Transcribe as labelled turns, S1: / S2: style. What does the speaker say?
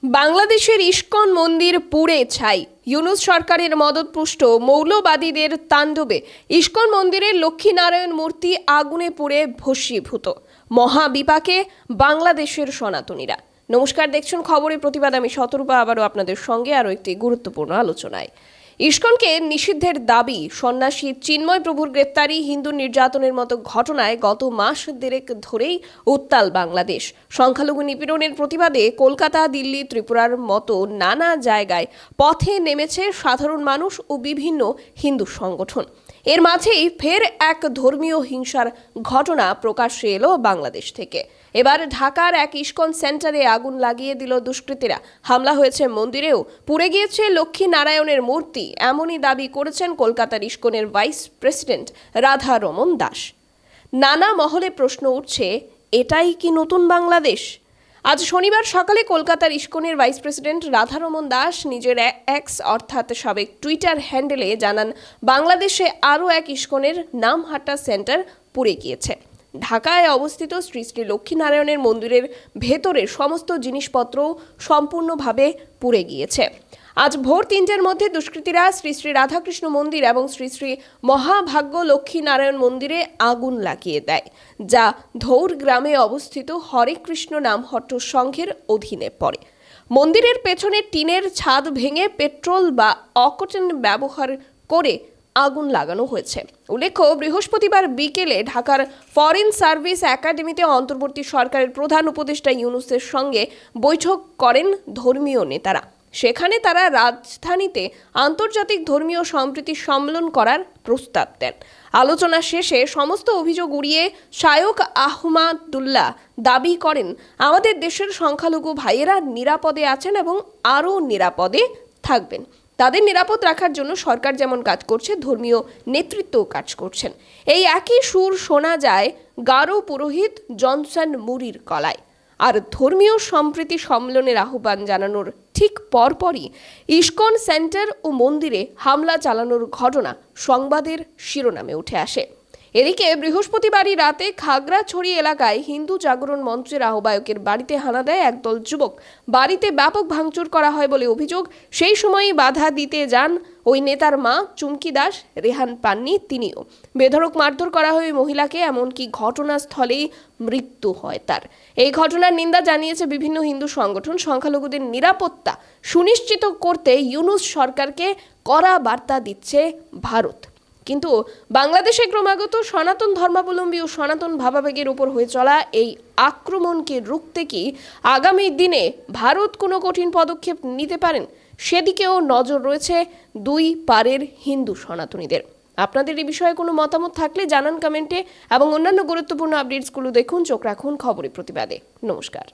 S1: বাংলাদেশের ইস্কন মন্দির পুড়ে ছাই। ইউনূস সরকারের মদতপুষ্ট মৌলবাদীদের তাণ্ডবে ইস্কন মন্দিরের লক্ষ্মীনারায়ণ মূর্তি আগুনে পুড়ে ভস্মীভূত। মহাবিপাকে বাংলাদেশের সনাতনীরা। নমস্কার, দেখছেন খবরের প্রতিবাদ। আমি শতরূপা আবারও আপনাদের সঙ্গে আরও একটি গুরুত্বপূর্ণ আলোচনায়। ইস্কনকে নিষিদ্ধের দাবি, সন্ন্যাসী চিন্ময় প্রভুর গ্রেপ্তারি, হিন্দু নির্যাতনের মতো ঘটনায় গত মাস দেড়েক ধরেই উত্তাল বাংলাদেশ। সংখ্যালঘু নিপীড়নের প্রতিবাদে কলকাতা, দিল্লি, ত্রিপুরার মতো নানা জায়গায় পথে নেমেছে সাধারণ মানুষ ও বিভিন্ন হিন্দু সংগঠন। এর মাঝেই ফের এক ধর্মীয় হিংসার ঘটনা প্রকাশ্যে এলো বাংলাদেশ থেকে। এবার ঢাকার এক ইস্কন সেন্টারে আগুন লাগিয়ে দিল দুষ্কৃতীরা। হামলা হয়েছে মন্দিরেও, পুড়ে গিয়েছে লক্ষ্মী নারায়ণের মূর্তি। এমনই দাবি করেছেন কলকাতার ইস্কনের ভাইস প্রেসিডেন্ট রাধা রমন দাস। নানা মহলে প্রশ্ন উঠছে, এটাই কি নতুন বাংলাদেশ? আজ শনিবার সকালে কলকাতার ইস্কনের ভাইস প্রেসিডেন্ট রাধারমন দাস নিজের এক্স অর্থাৎ সাবেক টুইটার হ্যান্ডেলে জানান, বাংলাদেশে আরও এক ইস্কনের নামহাটা সেন্টার পুড়ে গিয়েছে। ঢাকায় অবস্থিত শ্রী শ্রী লক্ষ্মীনারায়ণের মন্দিরের ভেতরের সমস্ত জিনিসপত্র সম্পূর্ণভাবে পুড়ে গিয়েছে। আজ ভোর ৩টার মধ্যে দুষ্কৃতীরা শ্রী শ্রী রাধাকৃষ্ণ মন্দির এবং শ্রী শ্রী মহাভাগ্য লক্ষ্মীনারায়ণ মন্দিরে আগুন লাগিয়ে দেয়, যা ধৌর গ্রামে অবস্থিত হরে কৃষ্ণ নামহট্ট সংঘের অধীনে পড়ে। মন্দিরের পেছনে টিনের ছাদ ভেঙে পেট্রোল বা অকটেন ব্যবহার করে আগুন লাগানো হয়েছে। উল্লেখ্য, বৃহস্পতিবার বিকেলে ঢাকার ফরেন সার্ভিস একাডেমিতে অন্তর্বর্তী সরকারের প্রধান উপদেষ্টা ইউনূসের সঙ্গে বৈঠক করেন ধর্মীয় নেতারা। সেখানে তারা রাজধানীতে আন্তর্জাতিক ধর্মীয় সম্প্রীতি সম্মেলন করার প্রস্তাব দেন। আলোচনা শেষে সমস্ত অভিযোগ উড়িয়ে শায়ক আহমাদুল্লাহ দাবি করেন, আমাদের দেশের সংখ্যালঘু ভাইয়েরা নিরাপদে আছেন এবং আরও নিরাপদে থাকবেন। তাদের নিরাপদ রাখার জন্য সরকার যেমন কাজ করছে, ধর্মীয় নেতৃত্বও কাজ করছেন। এই একই সুর শোনা যায় গারো পুরোহিত জনসন মুরির গলায়। আর ধর্মীয় সম্প্রীতি সম্মেলনের আহ্বান জানানোর ঠিক পরপরই ইস্কন সেন্টার ও মন্দিরে হামলা চালানোর ঘটনা সংবাদের শিরোনামে উঠে আসে। এদিকে বৃহস্পতিবারই রাতে খাগড়াছড়ি এলাকায় হিন্দু জাগরণ মঞ্চের আহ্বায়কের বাড়িতে হানা দেয় একদল যুবক। বাড়িতে ব্যাপক ভাঙচুর করা হয় বলে অভিযোগ। সেই সময়ই বাধা দিতে যান ওই নেতার মা চুমকি দাস, রেহান পান্নি তিনিও। বেধড়ক মারধর করা হয় ওই মহিলাকে, এমনকি ঘটনাস্থলেই মৃত্যু হয় তার। এই ঘটনার নিন্দা জানিয়েছে বিভিন্ন হিন্দু সংগঠন। সংখ্যালঘুদের নিরাপত্তা সুনিশ্চিত করতে ইউনূস সরকারকে কড়া বার্তা দিচ্ছে ভারত। কিন্তু বাংলাদেশে ক্রমাগত সনাতন ধর্মাবলম্বী ও সনাতন ভাবাবেগের উপর হয়ে চলা এই আক্রমণকে রুখতে কি আগামী দিনে ভারত কোনো কঠিন পদক্ষেপ নিতে পারেন? সেদিকেও নজর রয়েছে দুই পারের হিন্দু সনাতনীদের। আপনাদের এই বিষয়ে কোনো মতামত থাকলে জানান কমেন্টে, এবং অন্যান্য গুরুত্বপূর্ণ আপডেটসগুলো দেখুন, চোখ রাখুন খবরের প্রতিবাদে। নমস্কার।